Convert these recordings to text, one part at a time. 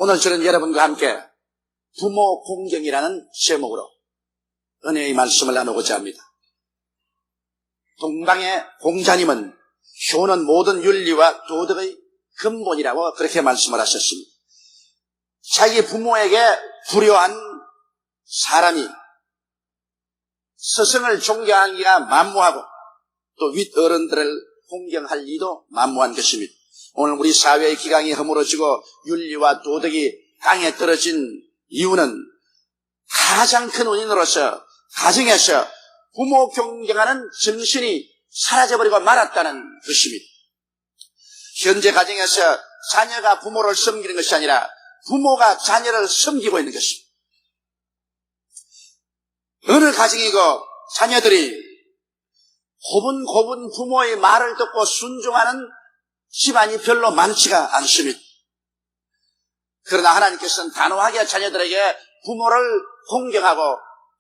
오늘 저는 여러분과 함께 부모 공경이라는 제목으로 은혜의 말씀을 나누고자 합니다. 동방의 공자님은 효는 모든 윤리와 도덕의 근본이라고 그렇게 말씀을 하셨습니다. 자기 부모에게 불효한 사람이 스승을 존경하기가 만무하고 또 윗어른들을 공경할 리도 만무한 것입니다. 오늘 우리 사회의 기강이 허물어지고 윤리와 도덕이 땅에 떨어진 이유는 가장 큰 원인으로서 가정에서 부모 경경하는 정신이 사라져버리고 말았다는 것입니다. 현재 가정에서 자녀가 부모를 섬기는 것이 아니라 부모가 자녀를 섬기고 있는 것입니다. 어느 가정이고 자녀들이 고분고분 부모의 말을 듣고 순종하는 집안이 별로 많지가 않습니다. 그러나 하나님께서는 단호하게 자녀들에게 부모를 공경하고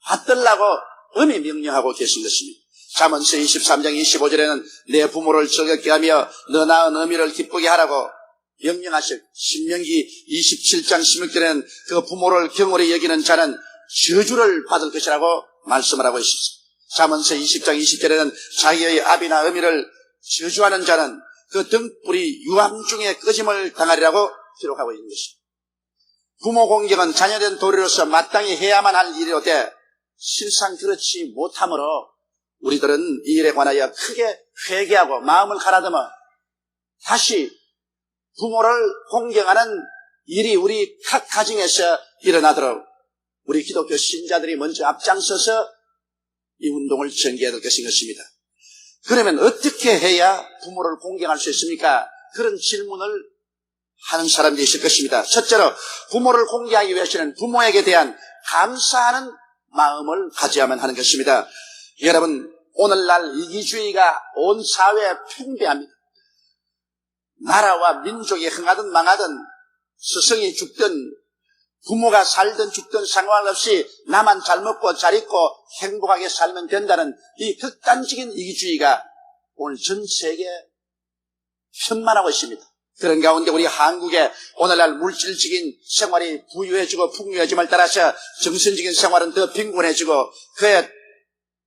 받들라고 엄히 명령하고 계신 것입니다. 잠언서 23장 25절에는 내 부모를 즐겁게 하며 너 낳은 어미를 기쁘게 하라고 명령하실, 신명기 27장 16절에는 그 부모를 경홀히 여기는 자는 저주를 받을 것이라고 말씀을 하고 있습니다. 잠언서 20장 20절에는 자기의 아비나 어미를 저주하는 자는 그 등불이 유암 중에 꺼짐을 당하리라고 기록하고 있는 것입니다. 부모 공경은 자녀된 도리로서 마땅히 해야만 할 일이로되 실상 그렇지 못하므로 우리들은 이 일에 관하여 크게 회개하고 마음을 가다듬어 다시 부모를 공경하는 일이 우리 각 가정에서 일어나도록 우리 기독교 신자들이 먼저 앞장서서 이 운동을 전개해야 될 것입니다. 그러면 어떻게 해야 부모를 공경할 수 있습니까? 그런 질문을 하는 사람들이 있을 것입니다. 첫째로 부모를 공경하기 위해서는 부모에게 대한 감사하는 마음을 가져야만 하는 것입니다. 여러분, 오늘날 이기주의가 온 사회에 팽배합니다. 나라와 민족이 흥하든 망하든 스승이 죽든 부모가 살든 죽든 상관없이 나만 잘 먹고 잘 입고 행복하게 살면 된다는 이 극단적인 이기주의가 오늘 전 세계에 편만하고 있습니다. 그런 가운데 우리 한국의 오늘날 물질적인 생활이 부유해지고 풍요해짐을 따라서 정신적인 생활은 더 빈곤해지고 그에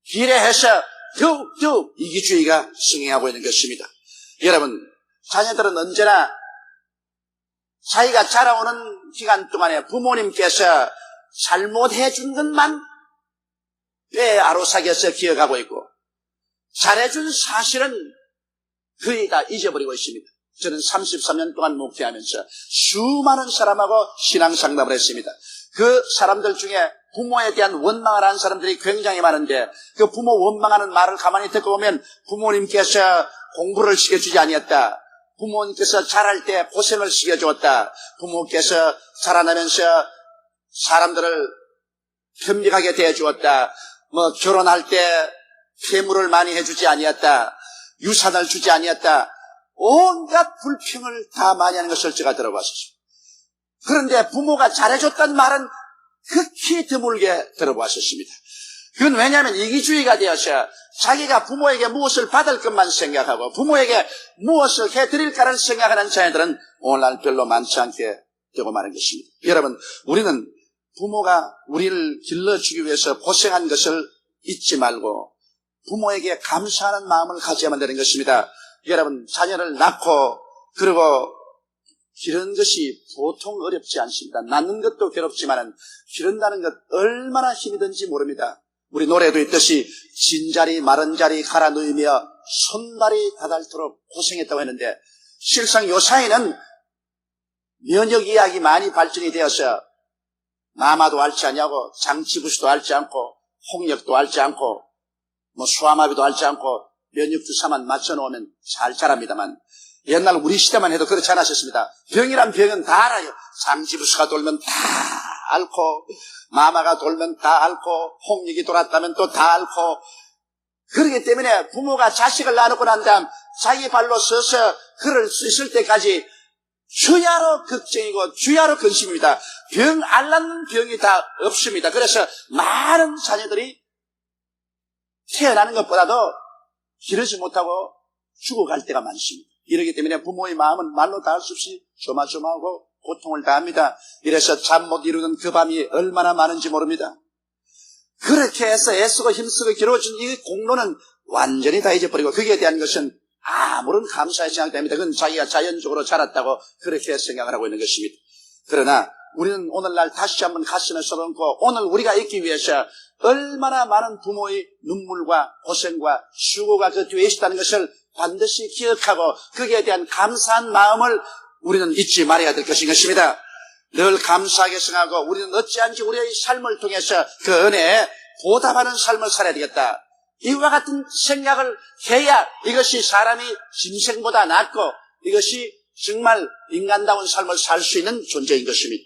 비례해서 더욱 이기주의가 승행하고 있는 것입니다. 여러분, 자녀들은 언제나 자기가 자라오는 기간 동안에 부모님께서 잘못해 준 것만 뼈에 아로삭여서 기억하고 있고 잘해준 사실은 거의 다 잊어버리고 있습니다. 저는 33년 동안 목회하면서 수많은 사람하고 신앙 상담을 했습니다. 그 사람들 중에 부모에 대한 원망을 하는 사람들이 굉장히 많은데 그 부모 원망하는 말을 가만히 듣고 보면 부모님께서 공부를 시켜주지 아니었다. 부모님께서 자랄 때 고생을 시켜주었다. 부모께서 자라나면서 사람들을 편vik하게 대해주었다. 결혼할 때 폐물을 많이 해주지 아니었다. 유산을 주지 아니었다. 온갖 불평을 다 많이 하는 것을 제가 들어봤었습니다. 그런데 부모가 잘해줬다는 말은 극히 드물게 들어봤었습니다. 그건 왜냐하면 이기주의가 되어서 자기가 부모에게 무엇을 받을 것만 생각하고 부모에게 무엇을 해드릴까를 생각하는 자녀들은 오늘날 별로 많지 않게 되고 마는 것입니다. 여러분, 우리는 부모가 우리를 길러주기 위해서 고생한 것을 잊지 말고 부모에게 감사하는 마음을 가져야만 되는 것입니다. 여러분, 자녀를 낳고 그리고 기르는 것이 보통 어렵지 않습니다. 낳는 것도 괴롭지만 기른다는 것 얼마나 힘이 든지 모릅니다. 우리 노래도 있듯이 진자리 마른 자리 갈아 누이며 손발이 닿도록 고생했다고 했는데 실상 요 사이는 면역의학이 많이 발전이 되어서 마마도 앓지 않냐고 장치부시도 앓지 않고 홍역도 앓지 않고 수화마비도 앓지 않고 면역주사만 맞춰놓으면 잘 자랍니다만 옛날 우리 시대만 해도 그렇지 않았었습니다. 병이란 병은 다 알아요. 장치부스가 돌면 다 앓고 마마가 돌면 다 앓고 홍역이 돌았다면 또 다 앓고 그렇기 때문에 부모가 자식을 낳고 난 다음 자기 발로 서서 걸을 수 있을 때까지 주야로 걱정이고 주야로 근심입니다. 병 앓는 병이 다 없습니다. 그래서 많은 자녀들이 태어나는 것보다도 기르지 못하고 죽어갈 때가 많습니다. 이러기 때문에 부모의 마음은 말로 다 할 수 없이 조마조마하고 고통을 다합니다. 이래서 잠 못 이루는 그 밤이 얼마나 많은지 모릅니다. 그렇게 해서 애쓰고 힘쓰고 기로워진 이 공로는 완전히 다 잊어버리고 거기에 대한 것은 아무런 감사의 생각됩니다. 그건 자기가 자연적으로 자랐다고 그렇게 생각을 하고 있는 것입니다. 그러나 우리는 오늘날 다시 한번 가슴에 쏟아놓고 오늘 우리가 있기 위해서 얼마나 많은 부모의 눈물과 고생과 수고가 그 뒤에 있다는 것을 반드시 기억하고 거기에 대한 감사한 마음을 우리는 잊지 말아야 될 것입니다. 늘 감사하게 생각하고 우리는 어찌한지 우리의 삶을 통해서 그 은혜에 보답하는 삶을 살아야 되겠다. 이와 같은 생각을 해야 이것이 사람이 짐승보다 낫고 이것이 정말 인간다운 삶을 살 수 있는 존재인 것입니다.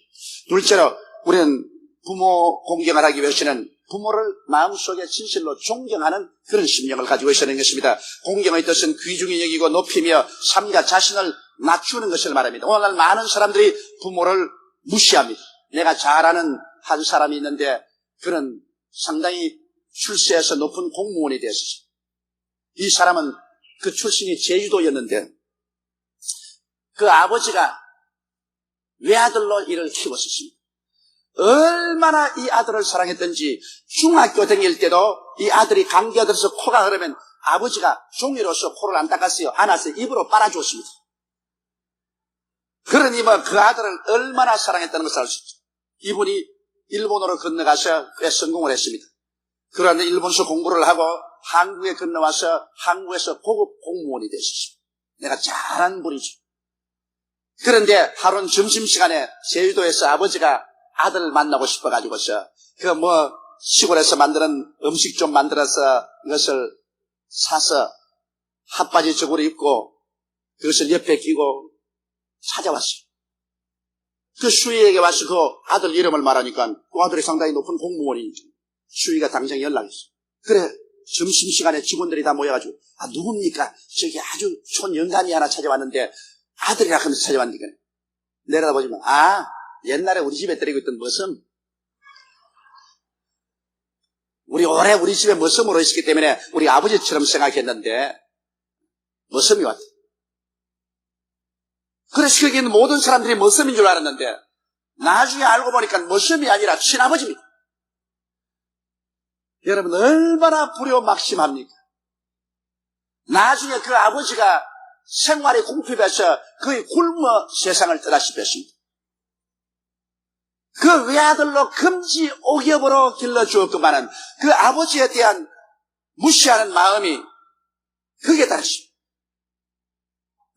둘째로 우리는 부모 공경을 하기 위해서는 부모를 마음속에 진실로 존경하는 그런 심령을 가지고 있어야 하는 것입니다. 공경의 뜻은 귀중히 여기고 높이며 삶과 자신을 낮추는 것을 말합니다. 오늘날 많은 사람들이 부모를 무시합니다. 내가 잘 아는 한 사람이 있는데 그는 상당히 출세해서 높은 공무원이 됐었어요. 이 사람은 그 출신이 제주도였는데 그 아버지가 외아들로 이를 키웠었습니다. 얼마나 이 아들을 사랑했던지 중학교 다닐 때도 이 아들이 감기가 들어서 코가 흐르면 아버지가 종이로서 코를 안 닦았어요. 안아서 입으로 빨아주었습니다. 그러니 그 아들을 얼마나 사랑했다는 것을 알 수 있죠. 이분이 일본으로 건너가서 꽤 성공을 했습니다. 그런데 일본서 공부를 하고 한국에 건너와서 한국에서 고급 공무원이 됐었습니다. 내가 잘한 분이죠. 그런데 하루는 점심시간에 제주도에서 아버지가 아들을 만나고 싶어가지고서 시골에서 만드는 음식 좀 만들어서 이것을 사서 핫바지 저고리 입고 그것을 옆에 끼고 찾아왔어요. 그 수희에게 와서 그 아들 이름을 말하니까 그 아들이 상당히 높은 공무원이니까 수희가 당장 연락했어요. 그래 점심시간에 직원들이 다 모여가지고 누굽니까? 저기 아주 촌영감이 하나 찾아왔는데 아들이라 하면서 찾아왔으니까 내려다보지만 옛날에 우리 집에 때리고 있던 머슴 우리 오래 우리 집에 머슴으로 있었기 때문에 우리 아버지처럼 생각했는데 머슴이 왔다. 그래서 거기 있는 모든 사람들이 머슴인 줄 알았는데 나중에 알고 보니까 머슴이 아니라 친아버지입니다. 여러분 얼마나 불효막심합니까? 나중에 그 아버지가 생활이 궁핍해서 거의 굶어 세상을 떠나시피 했습니다. 그 외아들로 금지 옥엽으로 길러주었구만은 그 아버지에 대한 무시하는 마음이 그게 다르십니다.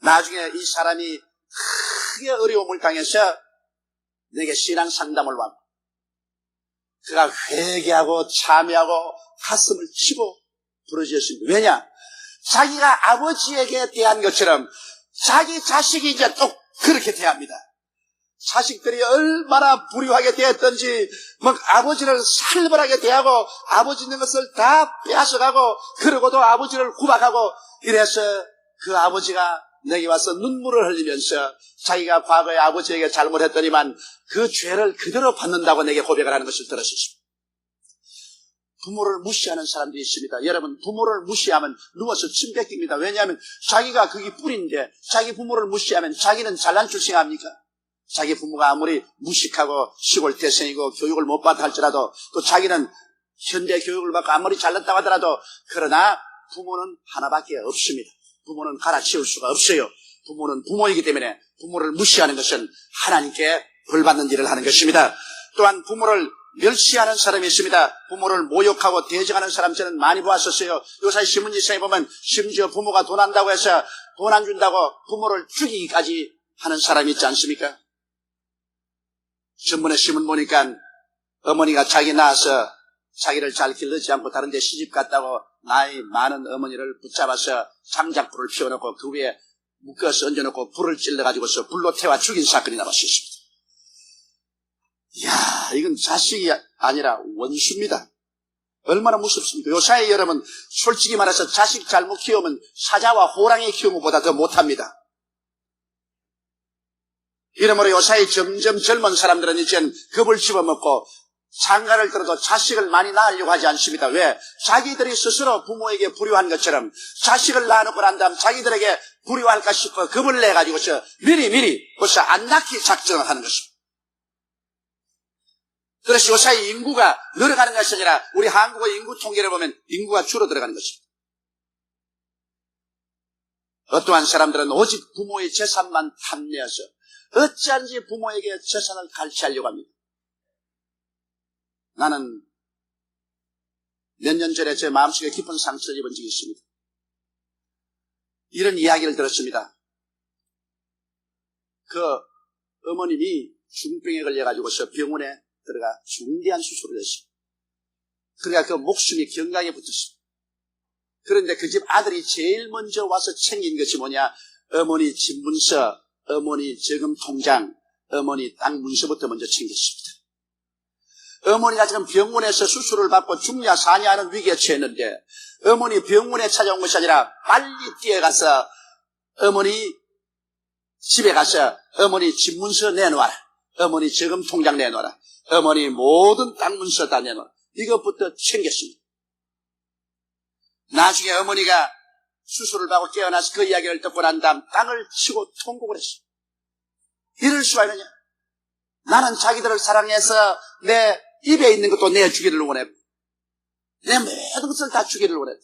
나중에 이 사람이 크게 어려움을 당해서 내게 신앙 상담을 왔고 그가 회개하고 참여하고 가슴을 치고 부러졌습니다. 왜냐? 자기가 아버지에게 대한 것처럼 자기 자식이 이제 또 그렇게 대합니다. 자식들이 얼마나 불효하게 대했던지 아버지를 살벌하게 대하고 아버지 있는 것을 다 빼앗아가고 그러고도 아버지를 구박하고 이래서 그 아버지가 내게 와서 눈물을 흘리면서 자기가 과거에 아버지에게 잘못했더니만 그 죄를 그대로 받는다고 내게 고백을 하는 것을 들었습니다. 부모를 무시하는 사람들이 있습니다. 여러분 부모를 무시하면 누워서 침 뱉깁니다. 왜냐하면 자기가 그게 뿌리인데 자기 부모를 무시하면 자기는 잘난 줄 생각합니까? 자기 부모가 아무리 무식하고 시골 태생이고 교육을 못 받아 할지라도 또 자기는 현대 교육을 받고 아무리 잘났다고 하더라도 그러나 부모는 하나밖에 없습니다. 부모는 갈아치울 수가 없어요. 부모는 부모이기 때문에 부모를 무시하는 것은 하나님께 벌받는 일을 하는 것입니다. 또한 부모를 멸시하는 사람이 있습니다. 부모를 모욕하고 대적하는 사람 저는 많이 보았었어요. 요새 신문지상에 보면 심지어 부모가 돈 한다고 해서 돈 안 준다고 부모를 죽이기까지 하는 사람이 있지 않습니까? 전번에 신문 보니까 어머니가 자기 낳아서 자기를 잘 길르지 않고 다른 데 시집 갔다고 나이 많은 어머니를 붙잡아서 장작불을 피워놓고 그 위에 묶어서 얹어놓고 불을 찔러가지고서 불로 태워 죽인 사건이 나왔습니다. 이야, 이건 자식이 아니라 원수입니다. 얼마나 무섭습니까? 요사이 여러분 솔직히 말해서 자식 잘못 키우면 사자와 호랑이 키우는 것보다 더 못합니다. 이러므로 요사이 점점 젊은 사람들은 이젠 겁을 집어먹고 장가를 들어도 자식을 많이 낳으려고 하지 않습니다. 왜? 자기들이 스스로 부모에게 불효한 것처럼 자식을 낳아놓고 난 다음 자기들에게 불효할까 싶어 겁을 내가지고서 미리 벌써 안 낳기 작정을 하는 것입니다. 그래서 요사이 인구가 늘어가는 것이 아니라 우리 한국의 인구 통계를 보면 인구가 줄어들어가는 것입니다. 어떠한 사람들은 오직 부모의 재산만 탐내어서 어찌하든지 부모에게 재산을 갈취하려고 합니다. 나는 몇 년 전에 제 마음속에 깊은 상처를 입은 적이 있습니다. 이런 이야기를 들었습니다. 그 어머님이 중병에 걸려가지고서 병원에 들어가 중대한 수술을 했습니다. 그러니까 그 목숨이 경각에 붙었습니다. 그런데 그 집 아들이 제일 먼저 와서 챙긴 것이 뭐냐? 어머니 집 문서, 어머니 저금 통장, 어머니 땅 문서부터 먼저 챙겼습니다. 어머니가 지금 병원에서 수술을 받고 죽냐 사냐 하는 위기에 처했는데 어머니 병원에 찾아온 것이 아니라 빨리 뛰어가서 어머니 집에 가서 어머니 집 문서 내놓아라. 어머니 저금 통장 내놓아라. 어머니 모든 땅 문서 다 내놓아라. 이것부터 챙겼습니다. 나중에 어머니가 수술을 받고 깨어나서 그 이야기를 듣고 난 다음 땅을 치고 통곡을 했습니다. 이럴 수가 있느냐? 나는 자기들을 사랑해서 내 입에 있는 것도 내주기를 원했고 내 모든 것을 다 주기를 원했고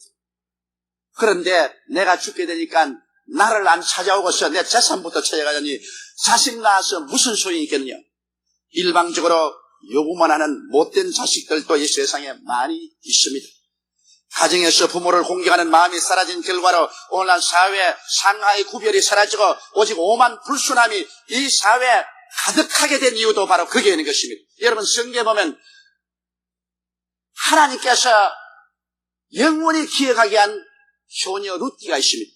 그런데 내가 죽게 되니까 나를 안 찾아오고서 내 재산부터 찾아가자니 자식 낳아서 무슨 소용이 있겠느냐? 일방적으로 요구만 하는 못된 자식들도 이 세상에 많이 있습니다. 가정에서 부모를 공경하는 마음이 사라진 결과로 오늘날 사회 상하의 구별이 사라지고 오직 오만 불순함이 이 사회에 가득하게 된 이유도 바로 거기에 있는 것입니다. 여러분 성경에 보면 하나님께서 영원히 기억하게 한 효녀 룻기가 있습니다.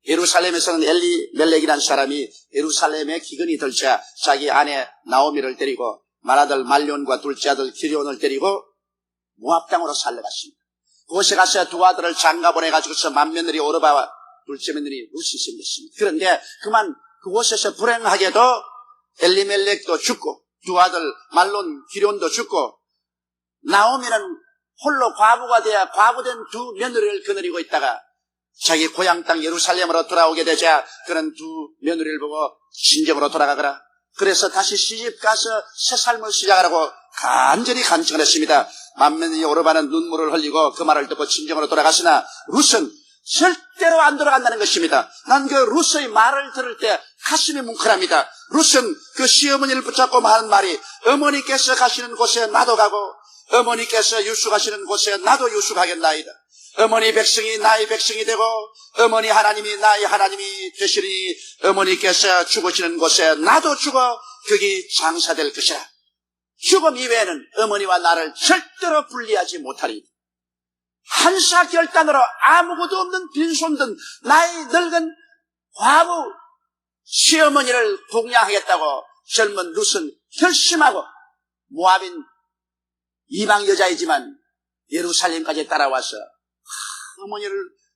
예루살렘에서는 엘리멜렉이라는 사람이 예루살렘에 기근이 들자 자기 아내 나오미를 데리고 맏아들 말론과 둘째 아들 기럝을 데리고 모압 땅으로 살려갔습니다. 그곳에 가서 두 아들을 장가 보내가지고서 맏며느리 오르바와 둘째 며느리 룻이 생겼습니다. 그런데 그만 그곳에서 불행하게도 엘리멜렉도 죽고 두 아들 말론 기럝도 죽고 나오미는 홀로 과부가 되어 과부된 두 며느리를 거느리고 있다가 자기 고향 땅 예루살렘으로 돌아오게 되자 그런 두 며느리를 보고 친정으로 돌아가거라. 그래서 다시 시집가서 새 삶을 시작하라고 간절히 간청을 했습니다. 맏며느리 오르바는 눈물을 흘리고 그 말을 듣고 친정으로 돌아갔으나 룻은 절대로 안 돌아간다는 것입니다. 난 그 룻의 말을 들을 때 가슴이 뭉클합니다. 룻은 그 시어머니를 붙잡고 하는 말이 어머니께서 가시는 곳에 나도 가고 어머니께서 유숙하시는 곳에 나도 유숙하겠나이다. 어머니 백성이 나의 백성이 되고 어머니 하나님이 나의 하나님이 되시니 어머니께서 죽으시는 곳에 나도 죽어 거기 장사될 것이라. 죽음 이외에는 어머니와 나를 절대로 분리하지 못하리. 한사 결단으로 아무것도 없는 빈손든 나의 늙은 과부 시어머니를 봉양하겠다고 젊은 룻은 결심하고 모압인 이방 여자이지만 예루살렘까지 따라와서 어머니를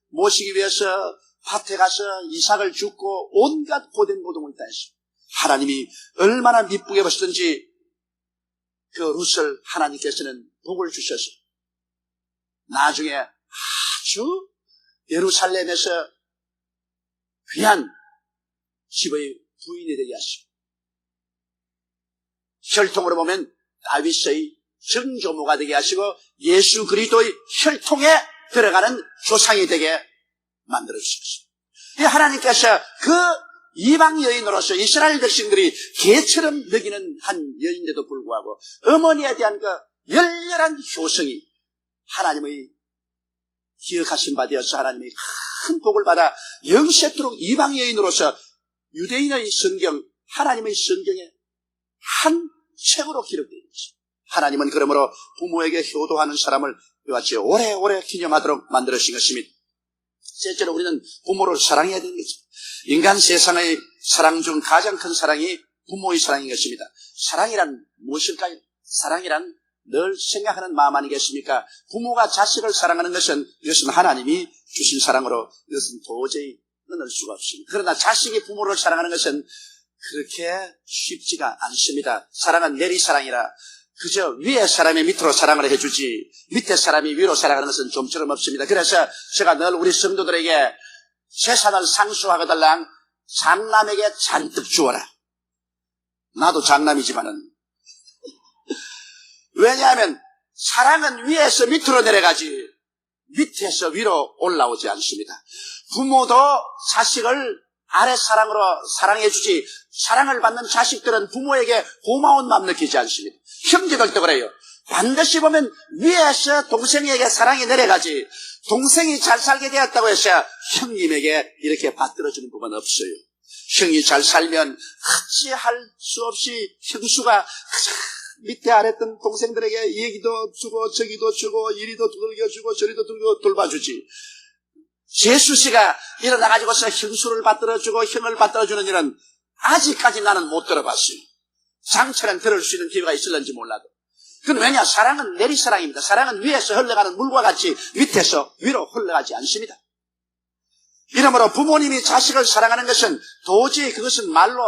모시기 위해서 밭에 가서 이삭을 줍고 온갖 고된 노동을 다 했습니다. 하나님이 얼마나 미쁘게 보시든지 그 룻을 하나님께서는 복을 주셔서 나중에 아주 예루살렘에서 귀한 집의 부인이 되게 하시고 혈통으로 보면 다윗의 정조모가 되게 하시고 예수 그리스도의 혈통에 들어가는 조상이 되게 만들어 주셨습니다. 하나님께서 그 이방 여인으로서 이스라엘 백성들이 개처럼 여기는 한 여인인데도 불구하고 어머니에 대한 그 열렬한 효성이 하나님의 기억하신 바 되어서 하나님의 큰 복을 받아 영세토록 이방 여인으로서 유대인의 성경, 하나님의 성경에 한 책으로 기록되어 있습니다. 하나님은 그러므로 부모에게 효도하는 사람을 이와 같이 오래오래 기념하도록 만들으신 것입니다. 셋째로 우리는 부모를 사랑해야 되는 거죠. 인간 세상의 사랑 중 가장 큰 사랑이 부모의 사랑인 것입니다. 사랑이란 무엇일까요? 사랑이란 늘 생각하는 마음 아니겠습니까? 부모가 자식을 사랑하는 것은 이것은 하나님이 주신 사랑으로 이것은 도저히 끊을 수가 없습니다. 그러나 자식이 부모를 사랑하는 것은 그렇게 쉽지가 않습니다. 사랑은 내리사랑이라 그저 위에 사람이 밑으로 사랑을 해주지 밑에 사람이 위로 사랑하는 것은 좀처럼 없습니다. 그래서 제가 늘 우리 성도들에게 재산을 상수하거들랑 장남에게 잔뜩 주어라. 나도 장남이지만은. 왜냐하면 사랑은 위에서 밑으로 내려가지 밑에서 위로 올라오지 않습니다. 부모도 자식을 아랫사랑으로 사랑해주지 사랑을 받는 자식들은 부모에게 고마운 마음 느끼지 않습니다. 형제들도 그래요. 반드시 보면 위에서 동생에게 사랑이 내려가지 동생이 잘 살게 되었다고 해서 형님에게 이렇게 받들어주는 부분은 없어요. 형이 잘 살면 어찌할 수 없이 형수가 밑에 아랬던 동생들에게 얘기도 주고 저기도 주고 이리도 두들겨주고 저리도 돌봐주지. 제수씨가 일어나가지고서 형수를 받들어주고 형을 받들어주는 일은 아직까지 나는 못 들어봤어요. 장처럼 들을 수 있는 기회가 있을는지 몰라도. 그건 왜냐? 사랑은 내리사랑입니다. 사랑은 위에서 흘러가는 물과 같이 밑에서 위로 흘러가지 않습니다. 이러므로 부모님이 자식을 사랑하는 것은 도저히 그것은 말로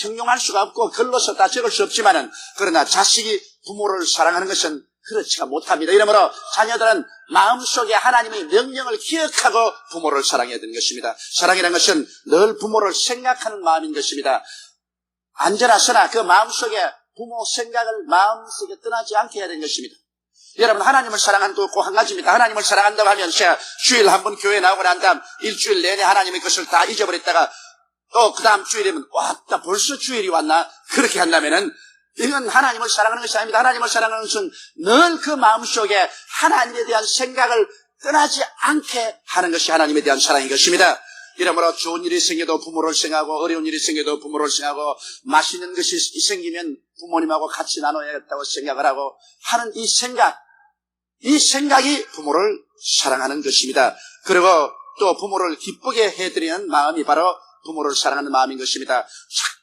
형용할 수가 없고 글로서 다 적을 수 없지만은 그러나 자식이 부모를 사랑하는 것은 그렇지가 못합니다. 이러므로 자녀들은 마음속에 하나님의 명령을 기억하고 부모를 사랑해야 되는 것입니다. 사랑이라는 것은 늘 부모를 생각하는 마음인 것입니다. 안전하서나 그 마음속에 부모 생각을 마음속에 떠나지 않게 해야 되는 것입니다. 여러분 하나님을 사랑하는 또 꼭 한 가지입니다. 하나님을 사랑한다고 하면 제가 주일 한 번 교회 나오고 난 다음 일주일 내내 하나님의 것을 다 잊어버렸다가 또 그 다음 주일이면 왔다 벌써 주일이 왔나? 그렇게 한다면은 이건 하나님을 사랑하는 것이 아닙니다. 하나님을 사랑하는 것은 늘 그 마음속에 하나님에 대한 생각을 떠나지 않게 하는 것이 하나님에 대한 사랑인 것입니다. 이러므로 좋은 일이 생겨도 부모를 생각하고 어려운 일이 생겨도 부모를 생각하고 맛있는 것이 생기면 부모님하고 같이 나눠야겠다고 생각을 하고 하는 이 생각이 부모를 사랑하는 것입니다. 그리고 또 부모를 기쁘게 해드리는 마음이 바로 부모를 사랑하는 마음인 것입니다.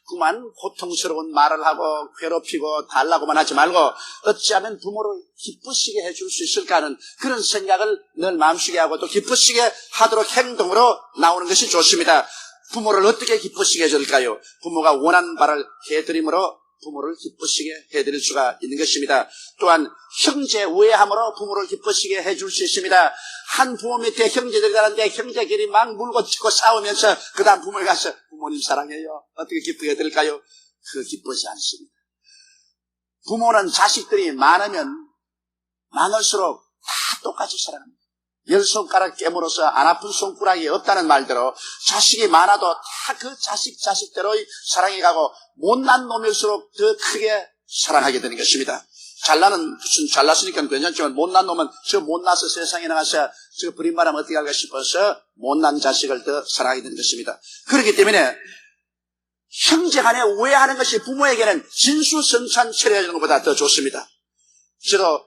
자꾸만 고통스러운 말을 하고 괴롭히고 달라고만 하지 말고 어찌하면 부모를 기쁘시게 해줄 수 있을까 하는 그런 생각을 늘 마음속에 하고 또 기쁘시게 하도록 행동으로 나오는 것이 좋습니다. 부모를 어떻게 기쁘시게 해줄까요? 부모가 원하는 바를 해드림으로 부모를 기쁘시게 해드릴 수가 있는 것입니다. 또한 형제 우애함으로 부모를 기쁘시게 해줄 수 있습니다. 한 부모 밑에 형제들이 가는데 형제끼리 막 물고 찢고 싸우면서 그 다음 부모에 가서 부모님 사랑해요. 어떻게 기쁘게 해드릴까요? 그거 기쁘지 않습니다. 부모는 자식들이 많으면 많을수록 다 똑같이 사랑합니다. 10손가락 깨물어서 안 아픈 손가락이 없다는 말대로 자식이 많아도 다 그 자식대로 사랑이 가고 못난 놈일수록 더 크게 사랑하게 되는 것입니다. 잘났으니까 괜찮지만 못난 놈은 저 못나서 세상에 나가서 저 버림바람 어떻게 할까 싶어서 못난 자식을 더 사랑하게 되는 것입니다. 그렇기 때문에 형제간에 우애하는 것이 부모에게는 진수성찬 처리하는 것보다 더 좋습니다. 저도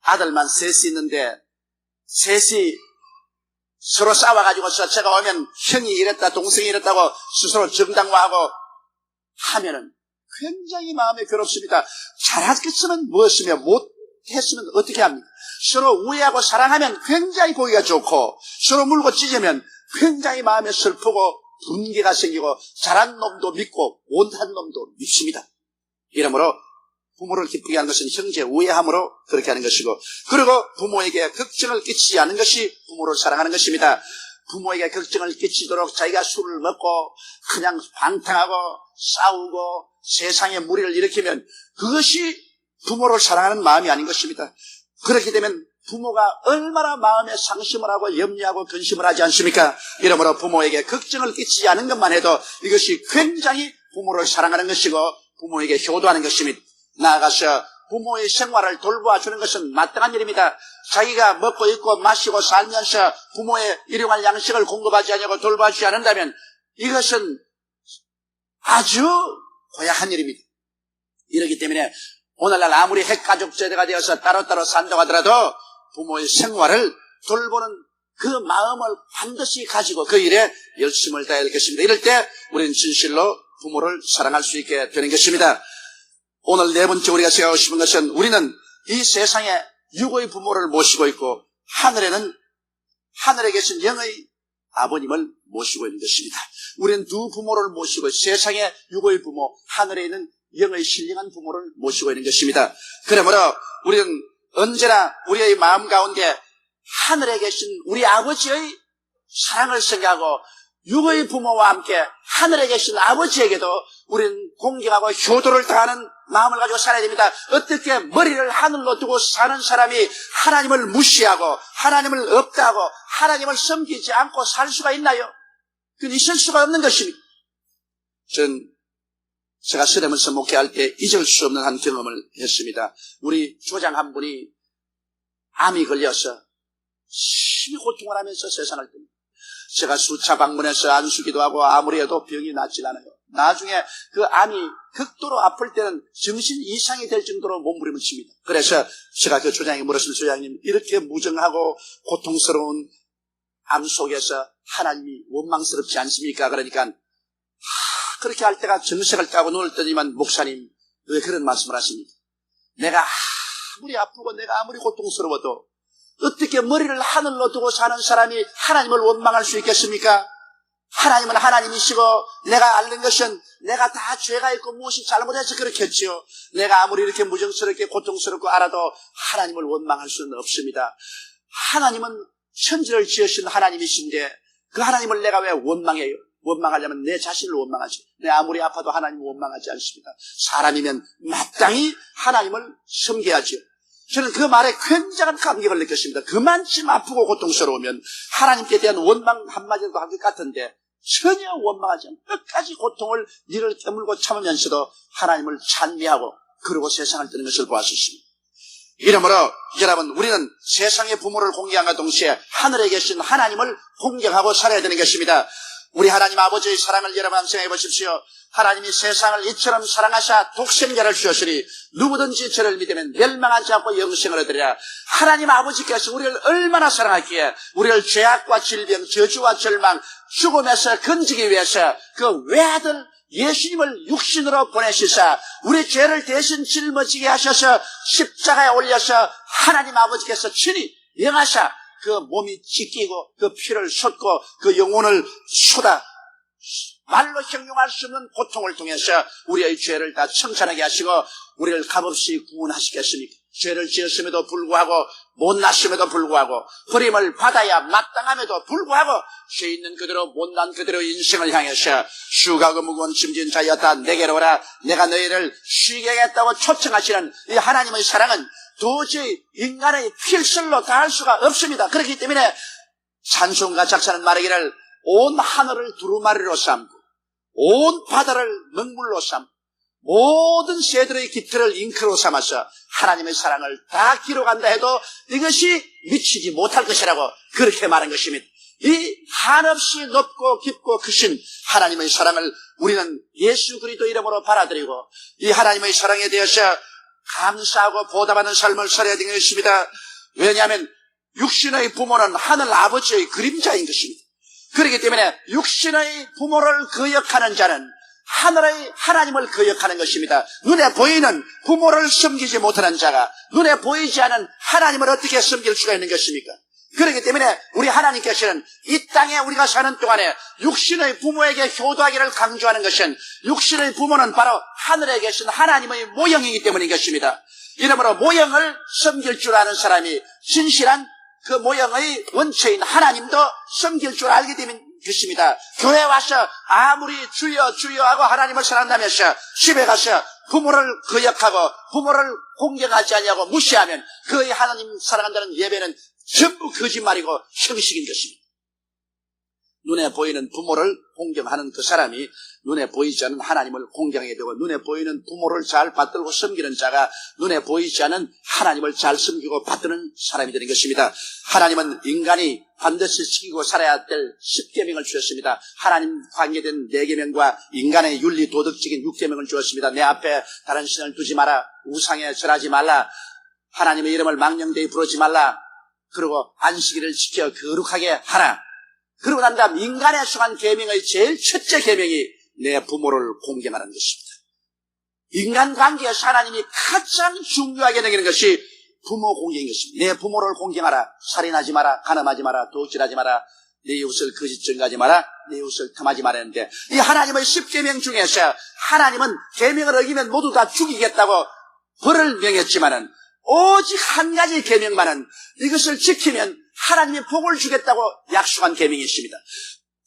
아들만 셋이 있는데 셋이 서로 싸워가지고서 제가 오면 형이 이랬다 동생이 이랬다고 스스로 정당화하고 하면은 굉장히 마음이 괴롭습니다. 잘했으면 무엇이며 못했으면 어떻게 합니까? 서로 우애하고 사랑하면 굉장히 보기가 좋고 서로 물고 찢으면 굉장히 마음에 슬프고 분개가 생기고 잘한 놈도 믿고 못한 놈도 믿습니다. 이러므로 부모를 기쁘게 하는 것은 형제 우애함으로 그렇게 하는 것이고 그리고 부모에게 걱정을 끼치지 않는 것이 부모를 사랑하는 것입니다. 부모에게 걱정을 끼치도록 자기가 술을 먹고 그냥 방탕하고 싸우고 세상에 무리를 일으키면 그것이 부모를 사랑하는 마음이 아닌 것입니다. 그렇게 되면 부모가 얼마나 마음에 상심을 하고 염려하고 근심을 하지 않습니까? 이러므로 부모에게 걱정을 끼치지 않은 것만 해도 이것이 굉장히 부모를 사랑하는 것이고 부모에게 효도하는 것입니다. 나아가서 부모의 생활을 돌보아주는 것은 마땅한 일입니다. 자기가 먹고 입고 마시고 살면서 부모의 일용할 양식을 공급하지 않고 돌봐주지 않는다면 이것은 아주 고약한 일입니다. 이렇기 때문에 오늘날 아무리 핵가족 제도가 되어서 따로따로 산다고 하더라도 부모의 생활을 돌보는 그 마음을 반드시 가지고 그 일에 열심을 다해야 할 것입니다. 이럴 때 우리는 진실로 부모를 사랑할 수 있게 되는 것입니다. 오늘 네 번째 우리가 생각하고 싶은 것은 우리는 이 세상에 육의 부모를 모시고 있고 하늘에 계신 영의 아버님을 모시고 있는 것입니다. 우리는 두 부모를 모시고 세상에 육의 부모, 하늘에 있는 영의 신령한 부모를 모시고 있는 것입니다. 그러므로 우리는 언제나 우리의 마음 가운데 하늘에 계신 우리 아버지의 사랑을 생각하고 육의 부모와 함께 하늘에 계신 아버지에게도 우리는 공경하고 효도를 다하는 마음을 가지고 살아야 됩니다. 어떻게 머리를 하늘로 두고 사는 사람이 하나님을 무시하고 하나님을 없다고 하나님을 섬기지 않고 살 수가 있나요? 그건 있을 수가 없는 것입니다. 제가 서점에서 목회할 때 잊을 수 없는 한 경험을 했습니다. 우리 조장 한 분이 암이 걸려서 심히 고통을 하면서 세상을 뜹니다. 제가 수차 방문해서 안수기도 하고 아무리 해도 병이 낫질 않아요. 나중에 그 암이 극도로 아플 때는 정신 이상이 될 정도로 몸부림을 칩니다. 그래서 제가 그 조장에게 물었습니다. 조장님, 이렇게 무정하고 고통스러운 암 속에서 하나님이 원망스럽지 않습니까? 그러니까 그렇게 할 때가 정색을 따고 눈을 뜨지만 목사님 왜 그런 말씀을 하십니까? 내가 아무리 아프고 내가 아무리 고통스러워도 어떻게 머리를 하늘로 두고 사는 사람이 하나님을 원망할 수 있겠습니까? 하나님은 하나님이시고 내가 앓는 것은 내가 다 죄가 있고 무엇이 잘못해서 그렇겠지요. 내가 아무리 이렇게 무정스럽게 고통스럽고 알아도 하나님을 원망할 수는 없습니다. 하나님은 천지를 지으신 하나님이신데 그 하나님을 내가 왜 원망해요? 원망하려면 내 자신을 원망하지. 내 아무리 아파도 하나님을 원망하지 않습니다. 사람이면 마땅히 하나님을 섬겨야지요. 저는 그 말에 굉장한 감격을 느꼈습니다. 그만큼 아프고 고통스러우면 하나님께 대한 원망 한마디도 할 것 같은데 전혀 원망하지 않고 끝까지 고통을 이를 깨물고 참으면서도 하나님을 찬미하고 그러고 세상을 뜨는 것을 보았습니다. 이러므로 여러분, 우리는 세상의 부모를 공경함과 동시에 하늘에 계신 하나님을 공경하고 살아야 되는 것입니다. 우리 하나님 아버지의 사랑을 여러분 생각해 보십시오. 하나님이 세상을 이처럼 사랑하사 독생자를 주셨으니 누구든지 저를 믿으면 멸망하지 않고 영생을 얻으리라. 하나님 아버지께서 우리를 얼마나 사랑하기에 우리를 죄악과 질병, 저주와 절망, 죽음에서 건지기 위해서 그 외아들 예수님을 육신으로 보내시사 우리 죄를 대신 짊어지게 하셔서 십자가에 올려서 하나님 아버지께서 친히 영하사 그 몸이 찢기고 그 피를 쏟고 그 영혼을 쏟아 말로 형용할 수 없는 고통을 통해서 우리의 죄를 다 청산하게 하시고 우리를 값없이 구원하시겠습니까? 죄를 지었음에도 불구하고 못났음에도 불구하고 버림을 받아야 마땅함에도 불구하고 죄 있는 그대로 못난 그대로 인생을 향해서 수고하고 무거운 짐진 자였다 내게로 오라 내가 너희를 쉬게 하겠다고 초청하시는 이 하나님의 사랑은 도저히 인간의 필설로 다할 수가 없습니다. 그렇기 때문에 찬송가 작사는 말하기를 온 하늘을 두루마리로 삼고 온 바다를 먹물로 삼고 모든 새들의 깃털을 잉크로 삼아서 하나님의 사랑을 다 기록한다 해도 이것이 미치지 못할 것이라고 그렇게 말한 것입니다. 이 한없이 높고 깊고 크신 하나님의 사랑을 우리는 예수 그리스도 이름으로 받아들이고 이 하나님의 사랑에 대해서 감사하고 보답하는 삶을 살아야 되는 것입니다. 왜냐하면 육신의 부모는 하늘 아버지의 그림자인 것입니다. 그렇기 때문에 육신의 부모를 거역하는 자는 하늘의 하나님을 거역하는 것입니다. 눈에 보이는 부모를 섬기지 못하는 자가 눈에 보이지 않은 하나님을 어떻게 섬길 수가 있는 것입니까? 그렇기 때문에 우리 하나님께서는 이 땅에 우리가 사는 동안에 육신의 부모에게 효도하기를 강조하는 것은 육신의 부모는 바로 하늘에 계신 하나님의 모형이기 때문인 것입니다. 이러므로 모형을 섬길 줄 아는 사람이 진실한 그 모형의 원체인 하나님도 섬길 줄 알게 되는 것입니다. 교회 와서 아무리 주여 주여 하고 하나님을 사랑한다면서 집에 가서 부모를 거역하고 부모를 공경하지 아니하고 무시하면 그의 하나님 사랑한다는 예배는 전부 거짓말이고 형식인 것입니다. 눈에 보이는 부모를 공경하는 그 사람이 눈에 보이지 않는 하나님을 공경하게 되고 눈에 보이는 부모를 잘 받들고 섬기는 자가 눈에 보이지 않는 하나님을 잘 섬기고 받드는 사람이 되는 것입니다. 하나님은 인간이 반드시 지키고 살아야 될 10계명을 주셨습니다. 하나님 관계된 4계명과 인간의 윤리 도덕적인 6계명을 주었습니다. 내 앞에 다른 신을 두지 마라, 우상에 절하지 말라, 하나님의 이름을 망령되이 부르지 말라, 그리고 안식일을 지켜 거룩하게 하라. 그러고 난 다음 인간에 속한 계명의 제일 첫째 계명이 내 부모를 공경하는 것입니다. 인간관계에서 하나님이 가장 중요하게 여기는 것이 부모 공경인 것입니다. 내 부모를 공경하라. 살인하지 마라, 간음하지 마라, 도둑질하지 마라, 네 이웃을 거짓 증거하지 마라. 네 이웃을 탐하지 말았는데, 이 하나님의 10계명 중에서 하나님은 계명을 어기면 모두 다 죽이겠다고 벌을 명했지만은 오직 한 가지 계명만은 이것을 지키면 하나님이 복을 주겠다고 약속한 계명이 있습니다.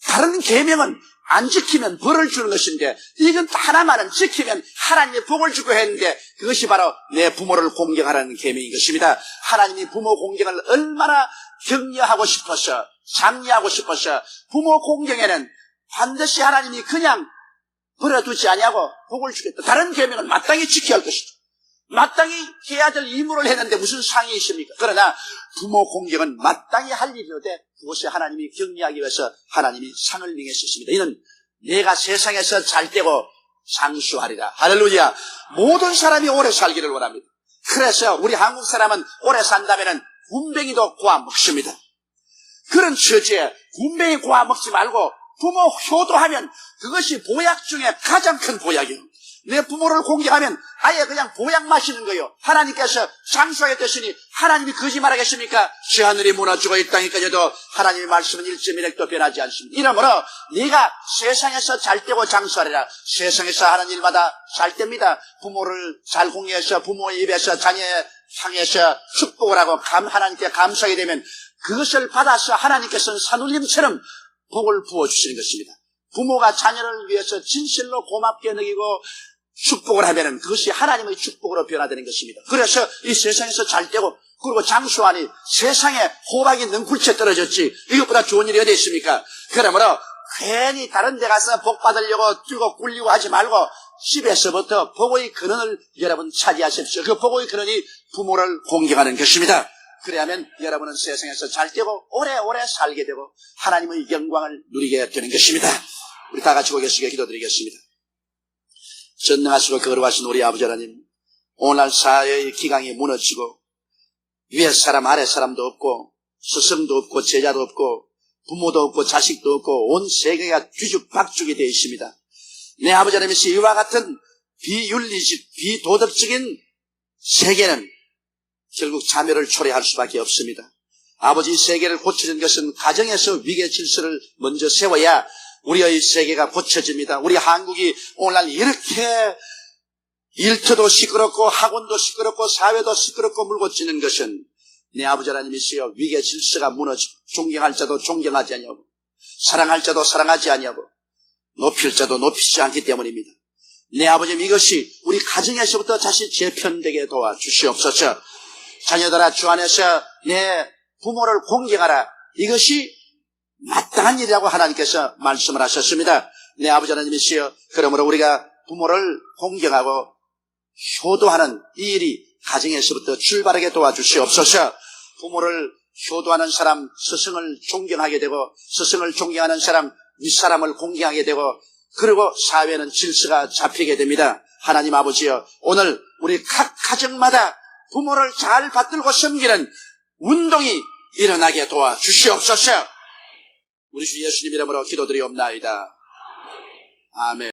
다른 계명은 안 지키면 벌을 주는 것인데, 이건 하나만은 지키면 하나님이 복을 주고 했는데, 그것이 바로 내 부모를 공경하라는 계명인 것입니다. 하나님이 부모 공경을 얼마나 격려하고 싶어서, 장려하고 싶어서, 부모 공경에는 반드시 하나님이 그냥 버려두지 아니하고 복을 주겠다. 다른 계명은 마땅히 지켜야 할 것이다. 마땅히 해야 될 의무를 했는데 무슨 상이 있습니까? 그러나 부모 공경은 마땅히 할 일이로되 그것이 하나님이 격려하기 위해서 하나님이 상을 명했었습니다. 이는 내가 세상에서 잘 되고 장수하리라. 할렐루야. 모든 사람이 오래 살기를 원합니다. 그래서 우리 한국 사람은 오래 산다면 군뱅이도 구워 먹습니다. 그런 처지에 군뱅이 구워 먹지 말고 부모 효도하면 그것이 보약 중에 가장 큰 보약이에요. 내 부모를 공경하면 아예 그냥 보약 마시는 거예요. 하나님께서 장수하겠다시니 하나님이 거짓말하겠습니까? 저 하늘이 무너지고 이 땅이 꺼져도 하나님의 말씀은 1.1핵도 변하지 않습니다. 이러므로 네가 세상에서 잘 되고 장수하리라. 세상에서 하는 일마다 잘 됩니다. 부모를 잘 공경해서 부모의 입에서 자녀의 향해서 축복을 하고 하나님께 감사하게 되면 그것을 받아서 하나님께서는 산울림처럼 복을 부어주시는 것입니다. 부모가 자녀를 위해서 진실로 고맙게 여기고 축복을 하면 그것이 하나님의 축복으로 변화되는 것입니다. 그래서 이 세상에서 잘 되고 그리고 장수하니 세상에 호박이 능굴채 떨어졌지 이것보다 좋은 일이 어디 있습니까? 그러므로 괜히 다른 데 가서 복 받으려고 뛰고 굴리고 하지 말고 집에서부터 복의 근원을 여러분 차지하십시오. 그 복의 근원이 부모를 공경하는 것입니다. 그래야만 여러분은 세상에서 잘 되고 오래오래 살게 되고 하나님의 영광을 누리게 되는 것입니다. 우리 다 같이 고개 숙여 기도드리겠습니다. 전능하시고 거룩하신 우리 아버지 하나님, 오늘날 사회의 기강이 무너지고 위에 사람 아래 사람도 없고 스승도 없고 제자도 없고 부모도 없고 자식도 없고 온 세계가 뒤죽박죽이 되어 있습니다. 내 아버지 하나님, 이와 같은 비윤리적 비도덕적인 세계는 결국 자멸을 초래할 수밖에 없습니다. 아버지, 세계를 고치는 것은 가정에서 위계 질서를 먼저 세워야 우리의 세계가 고쳐집니다. 우리 한국이 오늘날 이렇게 일터도 시끄럽고 학원도 시끄럽고 사회도 시끄럽고 물고치는 것은 내 아버지 하나님이시여 위계 질서가 무너지고 존경할 자도 존경하지 아니하고 사랑할 자도 사랑하지 아니하고 높일 자도 높이지 않기 때문입니다. 내 아버지님, 이것이 우리 가정에서부터 다시 재편되게 도와주시옵소서. 자녀들아, 주 안에서 내 부모를 공경하라. 이것이 마땅한 일이라고 하나님께서 말씀을 하셨습니다. 내 아버지 하나님이시여, 그러므로 우리가 부모를 공경하고 효도하는 이 일이 가정에서부터 출발하게 도와주시옵소서. 부모를 효도하는 사람 스승을 존경하게 되고 스승을 존경하는 사람 윗사람을 공경하게 되고 그리고 사회는 질서가 잡히게 됩니다. 하나님 아버지여, 오늘 우리 각 가정마다 부모를 잘 받들고 섬기는 운동이 일어나게 도와주시옵소서. 우리 주 예수님 이름으로 기도드리옵나이다. 아멘.